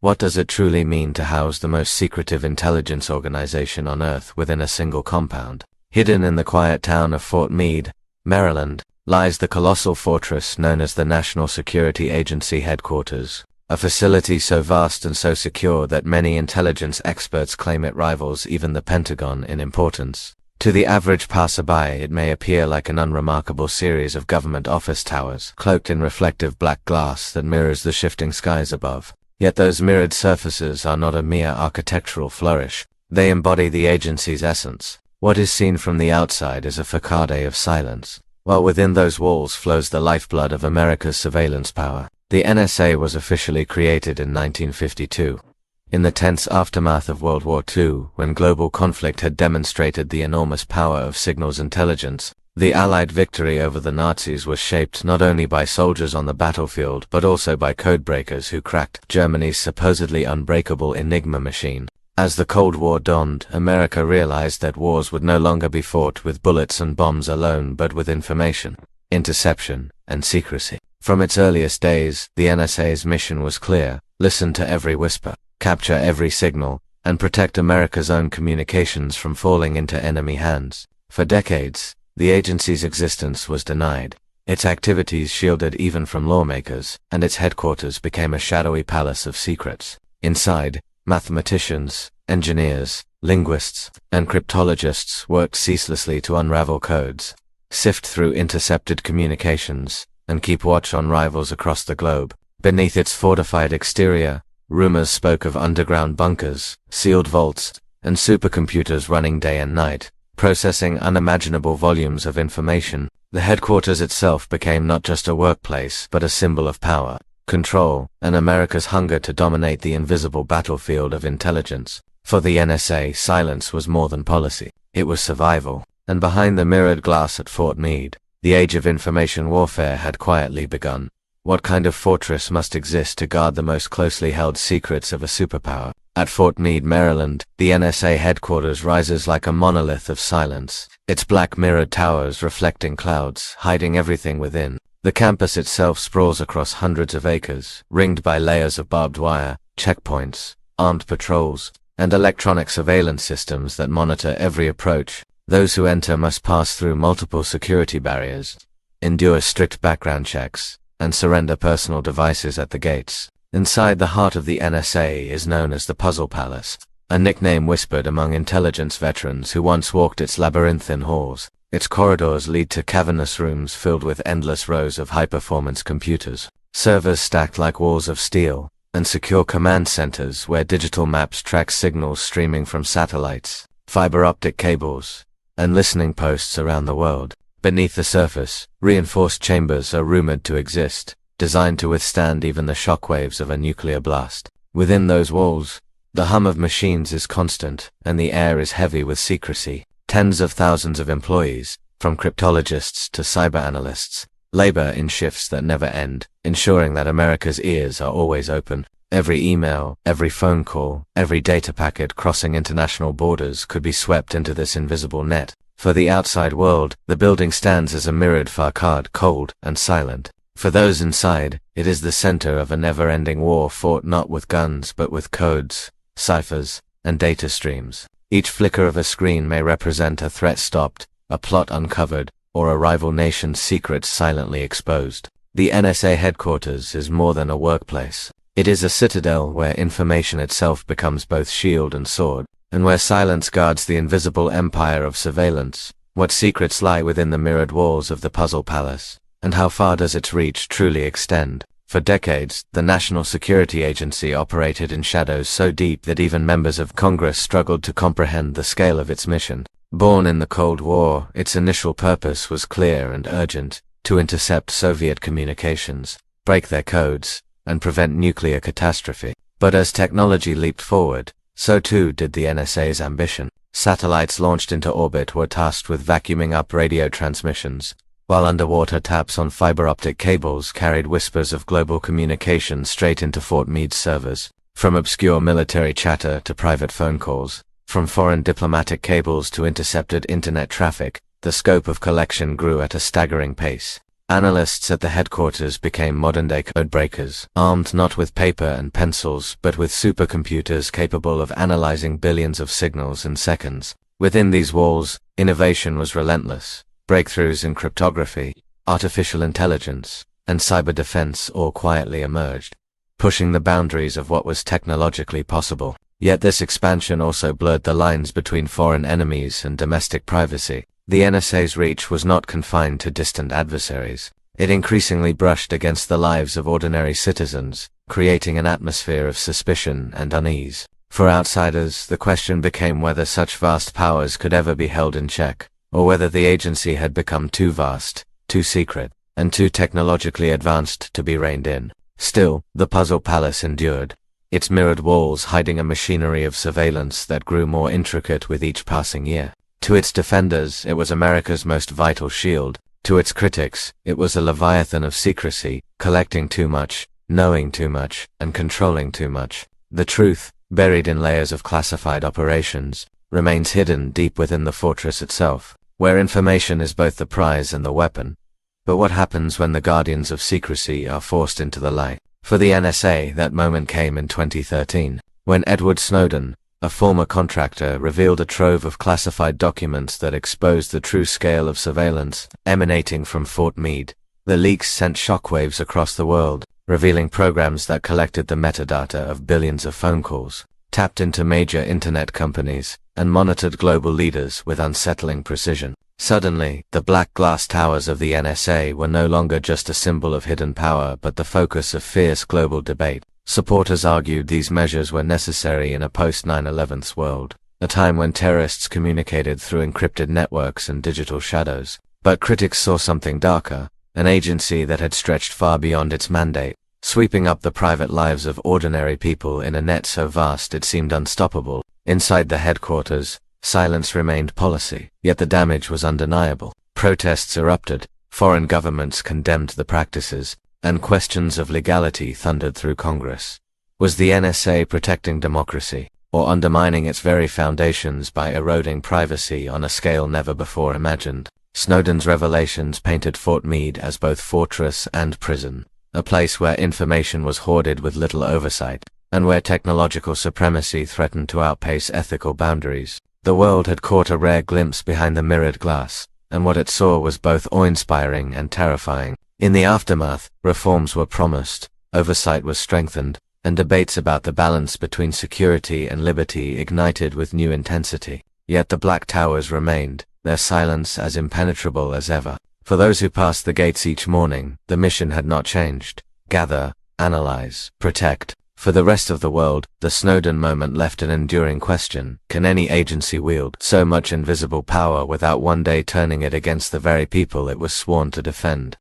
What does it truly mean to house the most secretive intelligence organization on Earth within a single compound? Hidden in the quiet town of Fort Meade, Maryland, lies the colossal fortress known as the National Security Agency headquarters, a facility so vast and so secure that many intelligence experts claim it rivals even the Pentagon in importance. To the average passerby, it may appear like an unremarkable series of government office towers, cloaked in reflective black glass that mirrors the shifting skies above. Yet those mirrored surfaces are not a mere architectural flourish. They embody the agency's essence. What is seen from the outside is a facade of silence, while within those walls flows the lifeblood of America's surveillance power. The NSA was officially created in 1952. In the tense aftermath of World War II, when global conflict had demonstrated the enormous power of signals intelligence, the Allied victory over the Nazis was shaped not only by soldiers on the battlefield but also by codebreakers who cracked Germany's supposedly unbreakable Enigma machine. As the Cold War dawned, America realized that wars would no longer be fought with bullets and bombs alone but with information, interception, and secrecy. From its earliest days, the NSA's mission was clear: listen to every whisper, capture every signal, and protect America's own communications from falling into enemy hands. For decades, the agency's existence was denied, its activities shielded even from lawmakers, and its headquarters became a shadowy palace of secrets. Inside, mathematicians, engineers, linguists, and cryptologists worked ceaselessly to unravel codes, sift through intercepted communications, and keep watch on rivals across the globe. Beneath its fortified exterior, rumors spoke of underground bunkers, sealed vaults, and supercomputers running day and night, processing unimaginable volumes of information. The headquarters itself became not just a workplace but a symbol of power, control, and America's hunger to dominate the invisible battlefield of intelligence. For the NSA, silence was more than policy, it was survival. And behind the mirrored glass at Fort Meade, the age of information warfare had quietly begun. What kind of fortress must exist to guard the most closely held secrets of a superpower? At Fort Meade, Maryland, the NSA headquarters rises like a monolith of silence, its black mirrored towers reflecting clouds, hiding everything within. The campus itself sprawls across hundreds of acres, ringed by layers of barbed wire, checkpoints, armed patrols, and electronic surveillance systems that monitor every approach. Those who enter must pass through multiple security barriers, endure strict background checks, and surrender personal devices at the gates. Inside the heart of the NSA is known as the Puzzle Palace, a nickname whispered among intelligence veterans who once walked its labyrinthine halls. Its corridors lead to cavernous rooms filled with endless rows of high-performance computers, servers stacked like walls of steel, and secure command centers where digital maps track signals streaming from satellites, fiber optic cables, and listening posts around the world. Beneath the surface, reinforced chambers are rumored to exist, designed to withstand even the shockwaves of a nuclear blast. Within those walls, the hum of machines is constant, and the air is heavy with secrecy. Tens of thousands of employees, from cryptologists to cyber analysts, labor in shifts that never end, ensuring that America's ears are always open. Every email, every phone call, every data packet crossing international borders could be swept into this invisible net. For the outside world, the building stands as a mirrored facade, cold and silent. For those inside, it is the center of a never-ending war fought not with guns but with codes, ciphers, and data streams. Each flicker of a screen may represent a threat stopped, a plot uncovered, or a rival nation's secrets silently exposed. The NSA headquarters is more than a workplace. It is a citadel where information itself becomes both shield and sword, and where silence guards the invisible empire of surveillance. What secrets lie within the mirrored walls of the Puzzle Palace, and how far does its reach truly extend? For decades, the National Security Agency operated in shadows so deep that even members of Congress struggled to comprehend the scale of its mission. Born in the Cold War, its initial purpose was clear and urgent: to intercept Soviet communications, break their codes, and prevent nuclear catastrophe. But as technology leaped forward, so too did the NSA's ambition. Satellites launched into orbit were tasked with vacuuming up radio transmissions, while underwater taps on fiber optic cables carried whispers of global communication straight into Fort Meade's servers. From obscure military chatter to private phone calls, from foreign diplomatic cables to intercepted internet traffic, the scope of collection grew at a staggering pace. Analysts at the headquarters became modern-day code breakers, armed not with paper and pencils but with supercomputers capable of analyzing billions of signals in seconds. Within these walls, innovation was relentless. Breakthroughs in cryptography, artificial intelligence, and cyber defense all quietly emerged, pushing the boundaries of what was technologically possible. Yet this expansion also blurred the lines between foreign enemies and domestic privacy. The NSA's reach was not confined to distant adversaries. It increasingly brushed against the lives of ordinary citizens, creating an atmosphere of suspicion and unease. For outsiders, the question became whether such vast powers could ever be held in check, or whether the agency had become too vast, too secret, and too technologically advanced to be reined in. Still, the puzzle palace endured, its mirrored walls hiding a machinery of surveillance that grew more intricate with each passing year. To its defenders, it was America's most vital shield. To its critics, it was a leviathan of secrecy, collecting too much, knowing too much, and controlling too much. The truth, buried in layers of classified operations, remains hidden deep within the fortress itself, where information is both the prize and the weapon. But what happens when the guardians of secrecy are forced into the light? For the NSA, that moment came in 2013, when Edward Snowden, a former contractor, revealed a trove of classified documents that exposed the true scale of surveillance emanating from Fort Meade. The leaks sent shockwaves across the world, revealing programs that collected the metadata of billions of phone calls, tapped into major internet companies, and monitored global leaders with unsettling precision. Suddenly, the black glass towers of the NSA were no longer just a symbol of hidden power but the focus of fierce global debate. Supporters argued these measures were necessary in a post-9/11 world, a time when terrorists communicated through encrypted networks and digital shadows. But critics saw something darker, an agency that had stretched far beyond its mandate, sweeping up the private lives of ordinary people in a net so vast it seemed unstoppable. Inside the headquarters, silence remained policy, yet the damage was undeniable. Protests erupted, foreign governments condemned the practices, and questions of legality thundered through Congress. Was the NSA protecting democracy, or undermining its very foundations by eroding privacy on a scale never before imagined? Snowden's revelations painted Fort Meade as both fortress and prison, a place where information was hoarded with little oversight, and where technological supremacy threatened to outpace ethical boundaries. The world had caught a rare glimpse behind the mirrored glass, and what it saw was both awe-inspiring and terrifying. In the aftermath, reforms were promised, oversight was strengthened, and debates about the balance between security and liberty ignited with new intensity. Yet the black towers remained, their silence as impenetrable as ever. For those who passed the gates each morning, the mission had not changed: gather, analyze, protect. For the rest of the world, the Snowden moment left an enduring question: can any agency wield so much invisible power without one day turning it against the very people it was sworn to defend?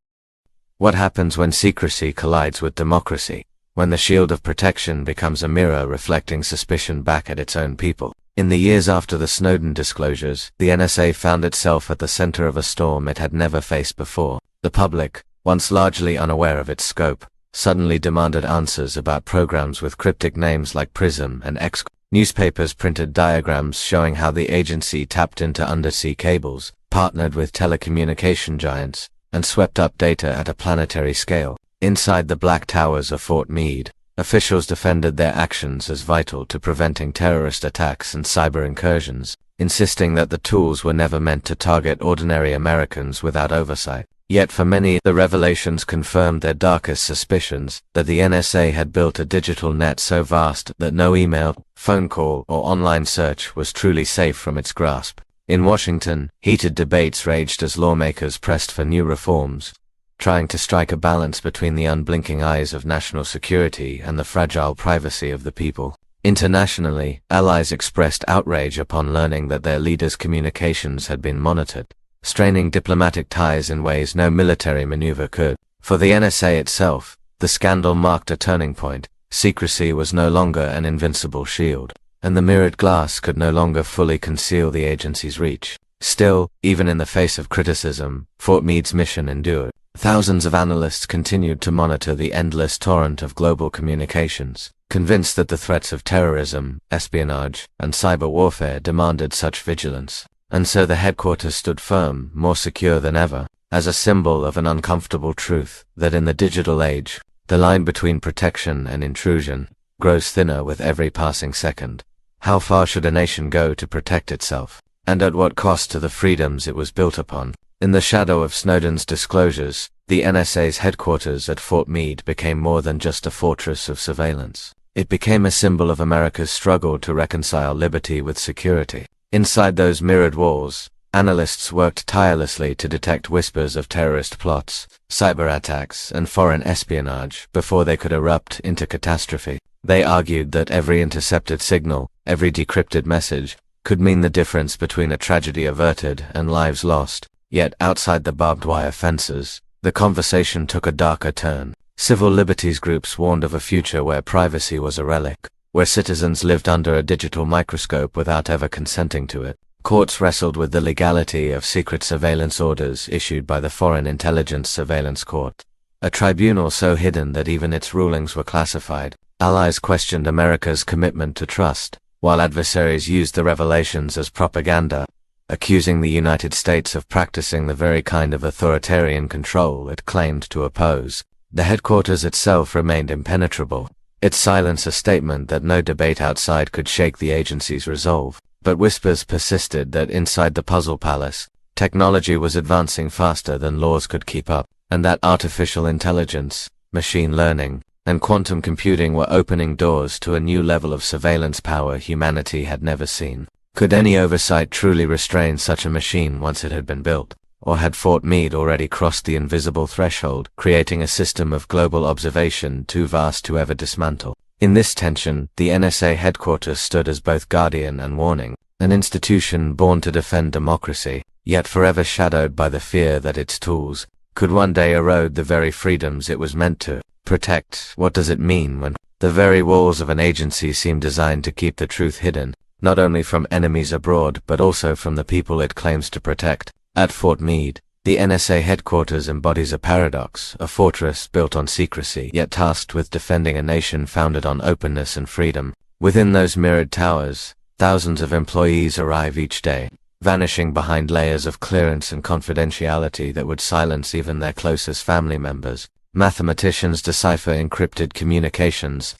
What happens when secrecy collides with democracy? When the shield of protection becomes a mirror reflecting suspicion back at its own people? In the years after the Snowden disclosures, the NSA found itself at the center of a storm it had never faced before. The public, once largely unaware of its scope, suddenly demanded answers about programs with cryptic names like PRISM and X. Newspapers printed diagrams showing how the agency tapped into undersea cables, partnered with telecommunication giants, and swept up data at a planetary scale. Inside the black towers of Fort Meade, officials defended their actions as vital to preventing terrorist attacks and cyber incursions, insisting that the tools were never meant to target ordinary Americans without oversight. Yet for many, the revelations confirmed their darkest suspicions, that the NSA had built a digital net so vast that no email, phone call, or online search was truly safe from its grasp. In Washington, heated debates raged as lawmakers pressed for new reforms, trying to strike a balance between the unblinking eyes of national security and the fragile privacy of the people. Internationally, allies expressed outrage upon learning that their leaders' communications had been monitored, straining diplomatic ties in ways no military maneuver could. For the NSA itself, the scandal marked a turning point. Secrecy was no longer an invincible shield, and the mirrored glass could no longer fully conceal the agency's reach. Still, even in the face of criticism, Fort Meade's mission endured. Thousands of analysts continued to monitor the endless torrent of global communications, convinced that the threats of terrorism, espionage, and cyber warfare demanded such vigilance. And so the headquarters stood firm, more secure than ever. as a symbol of an uncomfortable truth that in the digital age, the line between protection and intrusion grows thinner with every passing second. How far should a nation go to protect itself? And at what cost to the freedoms it was built upon? In the shadow of Snowden's disclosures, the NSA's headquarters at Fort Meade became more than just a fortress of surveillance. It became a symbol of America's struggle to reconcile liberty with security. Inside those mirrored walls, analysts worked tirelessly to detect whispers of terrorist plots, cyber attacks, and foreign espionage before they could erupt into catastrophe. They argued that every intercepted signal, every decrypted message, could mean the difference between a tragedy averted and lives lost. Yet outside the barbed wire fences, the conversation took a darker turn. Civil liberties groups warned of a future where privacy was a relic, where citizens lived under a digital microscope without ever consenting to it. Courts wrestled with the legality of secret surveillance orders issued by the Foreign Intelligence Surveillance Court, a tribunal so hidden that even its rulings were classified. Allies questioned America's commitment to trust, while adversaries used the revelations as propaganda, accusing the United States of practicing the very kind of authoritarian control it claimed to oppose. The headquarters itself remained impenetrable, its silence a statement that no debate outside could shake the agency's resolve. But whispers persisted that inside the puzzle palace, technology was advancing faster than laws could keep up, and that artificial intelligence, machine learning, and quantum computing were opening doors to a new level of surveillance power humanity had never seen. Could any oversight truly restrain such a machine once it had been built? Or had Fort Meade already crossed the invisible threshold, creating a system of global observation too vast to ever dismantle? In this tension, the NSA headquarters stood as both guardian and warning, an institution born to defend democracy, yet forever shadowed by the fear that its tools could one day erode the very freedoms it was meant to protect. What does it mean when the very walls of an agency seem designed to keep the truth hidden, not only from enemies abroad but also from the people it claims to protect? At Fort Meade, the NSA headquarters embodies a paradox, a fortress built on secrecy, yet tasked with defending a nation founded on openness and freedom. Within those mirrored towers, thousands of employees arrive each day, vanishing behind layers of clearance and confidentiality that would silence even their closest family members. Mathematicians decipher encrypted communications,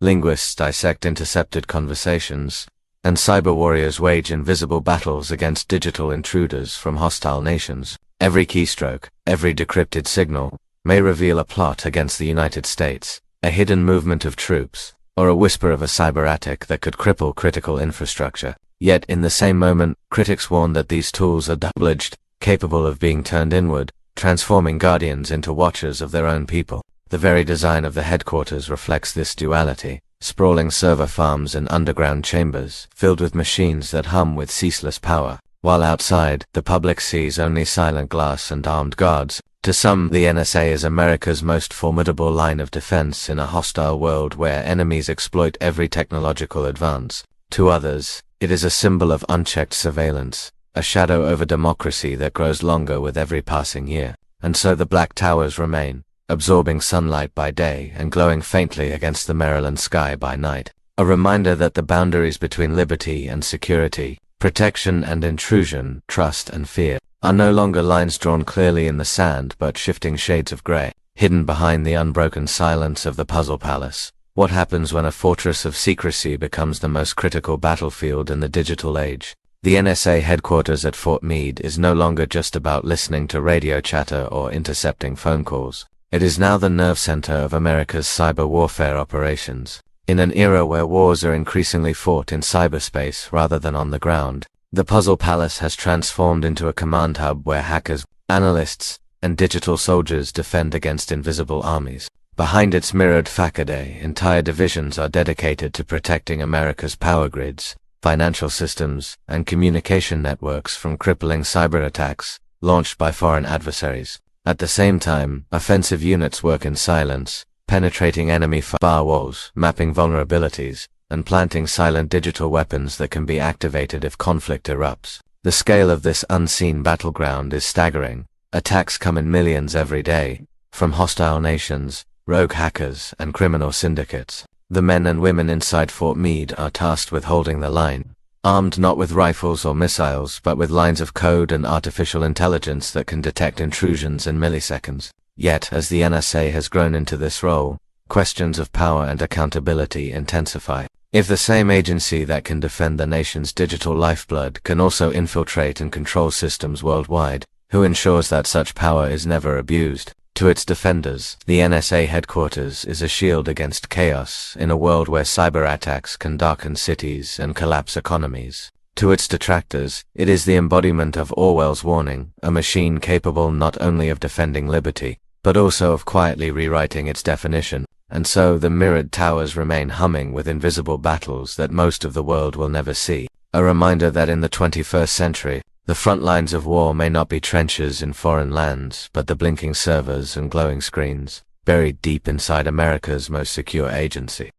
linguists dissect intercepted conversations, and cyber warriors wage invisible battles against digital intruders from hostile nations. Every keystroke, every decrypted signal, may reveal a plot against the United States, a hidden movement of troops, or a whisper of a cyber attack that could cripple critical infrastructure. Yet in the same moment, critics warn that these tools are double-edged, capable of being turned inward, transforming guardians into watchers of their own people. The very design of the headquarters reflects this duality. Sprawling server farms and underground chambers, filled with machines that hum with ceaseless power, while outside, the public sees only silent glass and armed guards. To some, the NSA is America's most formidable line of defense in a hostile world where enemies exploit every technological advance. To others, it is a symbol of unchecked surveillance, a shadow over democracy that grows longer with every passing year. And so the Black Towers remain, absorbing sunlight by day and glowing faintly against the Maryland sky by night, a reminder that the boundaries between liberty and security, protection and intrusion, trust and fear, are no longer lines drawn clearly in the sand but shifting shades of gray, hidden behind the unbroken silence of the puzzle palace. What happens when a fortress of secrecy becomes the most critical battlefield in the digital age? The NSA headquarters at Fort Meade is no longer just about listening to radio chatter or intercepting phone calls. It is now the nerve center of America's cyber warfare operations. In an era where wars are increasingly fought in cyberspace rather than on the ground, the puzzle palace has transformed into a command hub where hackers, analysts, and digital soldiers defend against invisible armies. Behind its mirrored facade, entire divisions are dedicated to protecting America's power grids, financial systems, and communication networks from crippling cyber attacks launched by foreign adversaries. At the same time, offensive units work in silence, penetrating enemy firewalls, mapping vulnerabilities, and planting silent digital weapons that can be activated if conflict erupts. The scale of this unseen battleground is staggering. Attacks come in millions every day, from hostile nations, rogue hackers, and criminal syndicates. The men and women inside Fort Meade are tasked with holding the line, armed not with rifles or missiles, but with lines of code and artificial intelligence that can detect intrusions in milliseconds. Yet, as the NSA has grown into this role, questions of power and accountability intensify. If the same agency that can defend the nation's digital lifeblood can also infiltrate and control systems worldwide, who ensures that such power is never abused? To its defenders, the NSA headquarters is a shield against chaos in a world where cyber attacks can darken cities and collapse economies. To its detractors, it is the embodiment of Orwell's warning, a machine capable not only of defending liberty, but also of quietly rewriting its definition. And so the mirrored towers remain humming with invisible battles that most of the world will never see. A reminder that in the 21st century, the front lines of war may not be trenches in foreign lands, but the blinking servers and glowing screens, buried deep inside America's most secure agency.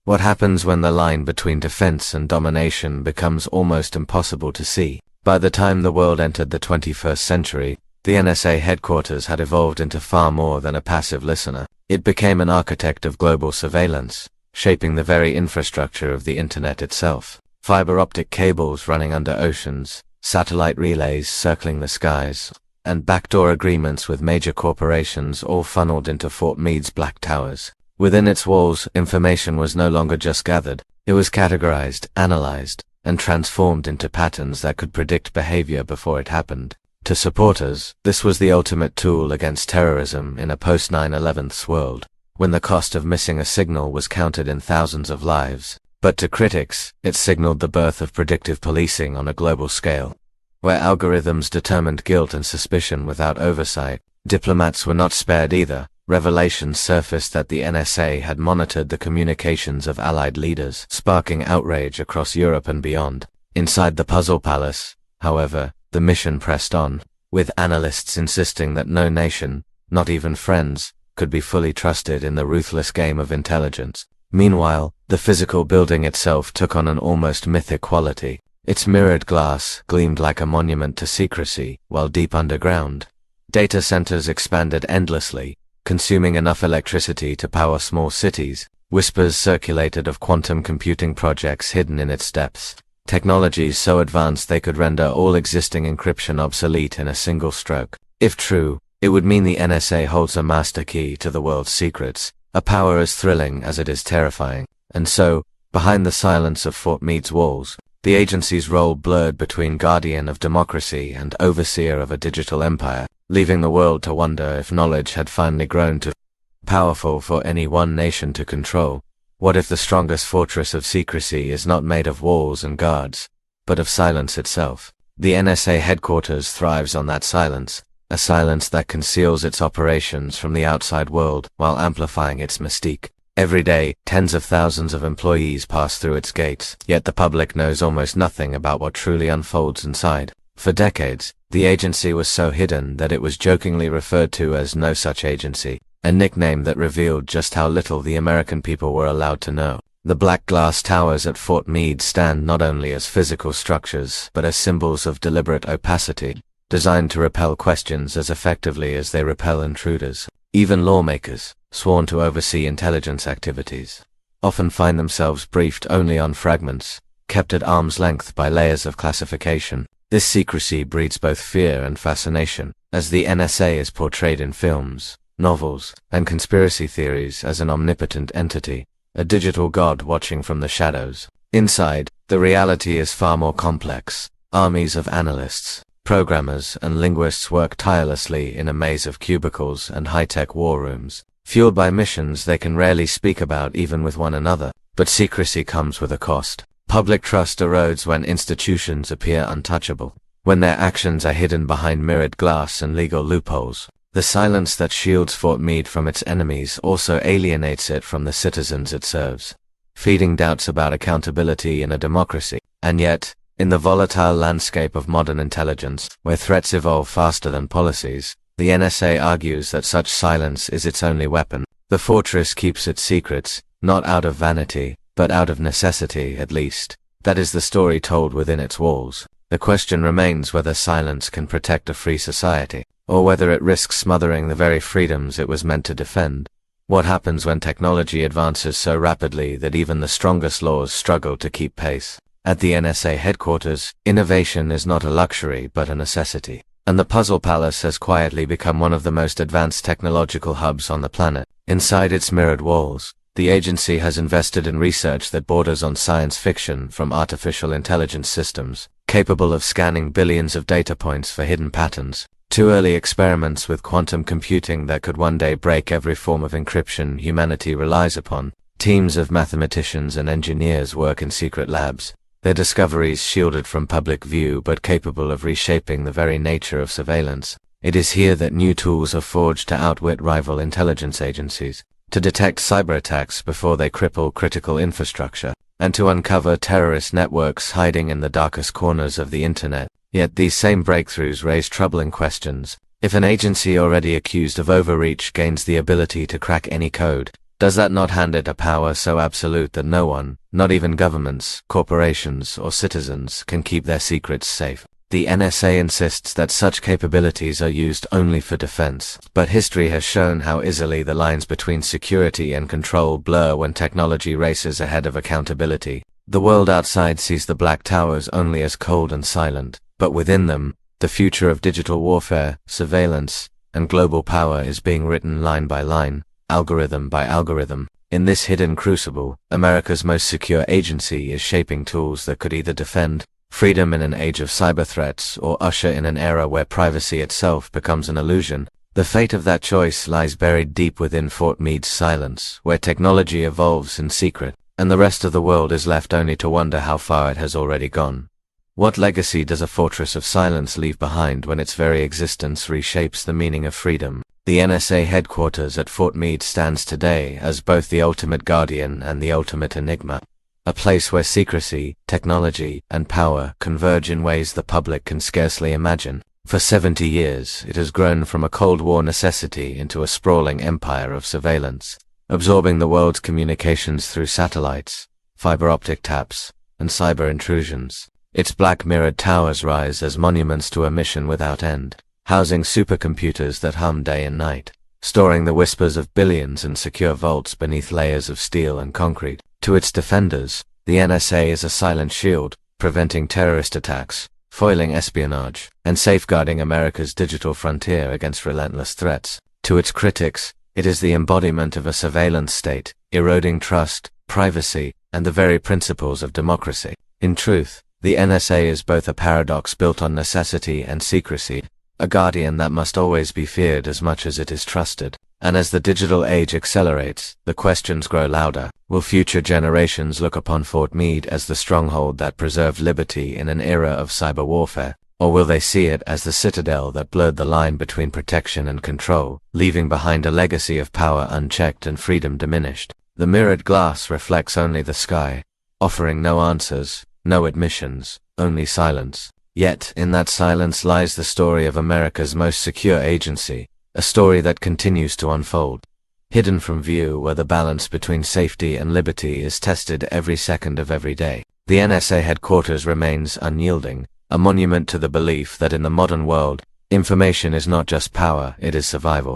What happens when the line between defense and domination becomes almost impossible to see? By the time the world entered the 21st century, the NSA headquarters had evolved into far more than a passive listener. It became an architect of global surveillance, shaping the very infrastructure of the internet itself. Fiber optic cables running under oceans, satellite relays circling the skies, and backdoor agreements with major corporations all funneled into Fort Meade's Black Towers. Within its walls, information was no longer just gathered. It was categorized, analyzed, and transformed into patterns that could predict behavior before it happened. To supporters, this was the ultimate tool against terrorism in a post-9/11 world, when the cost of missing a signal was counted in thousands of lives. But to critics, it signaled the birth of predictive policing on a global scale. Where algorithms determined guilt and suspicion without oversight, diplomats were not spared either. Revelations surfaced that the NSA had monitored the communications of allied leaders, sparking outrage across Europe and beyond. Inside the puzzle palace, however, the mission pressed on, with analysts insisting that no nation, not even friends, could be fully trusted in the ruthless game of intelligence. Meanwhile, the physical building itself took on an almost mythic quality. Its mirrored glass gleamed like a monument to secrecy, while deep underground, data centers expanded endlessly, consuming enough electricity to power small cities. Whispers circulated of quantum computing projects hidden in its depths. Technologies so advanced they could render all existing encryption obsolete in a single stroke. If true, it would mean the NSA holds a master key to the world's secrets, a power as thrilling as it is terrifying. And so, behind the silence of Fort Meade's walls, the agency's role blurred between guardian of democracy and overseer of a digital empire, leaving the world to wonder if knowledge had finally grown too powerful for any one nation to control. What if the strongest fortress of secrecy is not made of walls and guards, but of silence itself? The NSA headquarters thrives on that silence, a silence that conceals its operations from the outside world while amplifying its mystique. Every day, tens of thousands of employees pass through its gates, yet the public knows almost nothing about what truly unfolds inside. For decades, the agency was so hidden that it was jokingly referred to as No Such Agency, a nickname that revealed just how little the American people were allowed to know. The black glass towers at Fort Meade stand not only as physical structures, but as symbols of deliberate opacity, designed to repel questions as effectively as they repel intruders. Even lawmakers, sworn to oversee intelligence activities, often find themselves briefed only on fragments, kept at arm's length by layers of classification. This secrecy breeds both fear and fascination, as the NSA is portrayed in films, novels, and conspiracy theories as an omnipotent entity, a digital god watching from the shadows. Inside, the reality is far more complex. Armies of analysts, programmers, and linguists work tirelessly in a maze of cubicles and high-tech war rooms, fueled by missions they can rarely speak about even with one another. But secrecy comes with a cost. Public trust erodes when institutions appear untouchable, when their actions are hidden behind mirrored glass and legal loopholes. The silence that shields Fort Meade from its enemies also alienates it from the citizens it serves, feeding doubts about accountability in a democracy. And yet, in the volatile landscape of modern intelligence, where threats evolve faster than policies, the NSA argues that such silence is its only weapon. The fortress keeps its secrets, not out of vanity, but out of necessity at least. That is the story told within its walls. The question remains whether silence can protect a free society, or whether it risks smothering the very freedoms it was meant to defend. What happens when technology advances so rapidly that even the strongest laws struggle to keep pace? At the NSA headquarters, innovation is not a luxury but a necessity. And the Puzzle Palace has quietly become one of the most advanced technological hubs on the planet. Inside its mirrored walls, the agency has invested in research that borders on science fiction, from artificial intelligence systems, capable of scanning billions of data points for hidden patterns, to early experiments with quantum computing that could one day break every form of encryption humanity relies upon. Teams of mathematicians and engineers work in secret labs, their discoveries shielded from public view but capable of reshaping the very nature of surveillance. It is here that new tools are forged to outwit rival intelligence agencies, to detect cyber attacks before they cripple critical infrastructure, and to uncover terrorist networks hiding in the darkest corners of the internet. Yet these same breakthroughs raise troubling questions. If an agency already accused of overreach gains the ability to crack any code, does that not hand it a power so absolute that no one, not even governments, corporations, or citizens, can keep their secrets safe? The NSA insists that such capabilities are used only for defense, but history has shown how easily the lines between security and control blur when technology races ahead of accountability. The world outside sees the Black Towers only as cold and silent, but within them, the future of digital warfare, surveillance, and global power is being written line by line, algorithm by algorithm. In this hidden crucible, America's most secure agency is shaping tools that could either defend freedom in an age of cyber threats or usher in an era where privacy itself becomes an illusion. The fate of that choice lies buried deep within Fort Meade's silence, where technology evolves in secret, and the rest of the world is left only to wonder how far it has already gone. What legacy does a fortress of silence leave behind when its very existence reshapes the meaning of freedom? The NSA headquarters at Fort Meade stands today as both the ultimate guardian and the ultimate enigma. A place where secrecy, technology, and power converge in ways the public can scarcely imagine. For 70 years, it has grown from a Cold War necessity into a sprawling empire of surveillance, absorbing the world's communications through satellites, fiber optic taps, and cyber intrusions. Its black mirrored towers rise as monuments to a mission without end, housing supercomputers that hum day and night, storing the whispers of billions in secure vaults beneath layers of steel and concrete. To its defenders, the NSA is a silent shield, preventing terrorist attacks, foiling espionage, and safeguarding America's digital frontier against relentless threats. To its critics, it is the embodiment of a surveillance state, eroding trust, privacy, and the very principles of democracy. In truth, the NSA is both a paradox built on necessity and secrecy, a guardian that must always be feared as much as it is trusted. And as the digital age accelerates, the questions grow louder. Will future generations look upon Fort Meade as the stronghold that preserved liberty in an era of cyber warfare? Or will they see it as the citadel that blurred the line between protection and control, leaving behind a legacy of power unchecked and freedom diminished? The mirrored glass reflects only the sky, offering no answers, no admissions, only silence. Yet, in that silence lies the story of America's most secure agency, a story that continues to unfold. Hidden from view, where the balance between safety and liberty is tested every second of every day, the NSA headquarters remains unyielding, a monument to the belief that in the modern world, information is not just power, it is survival.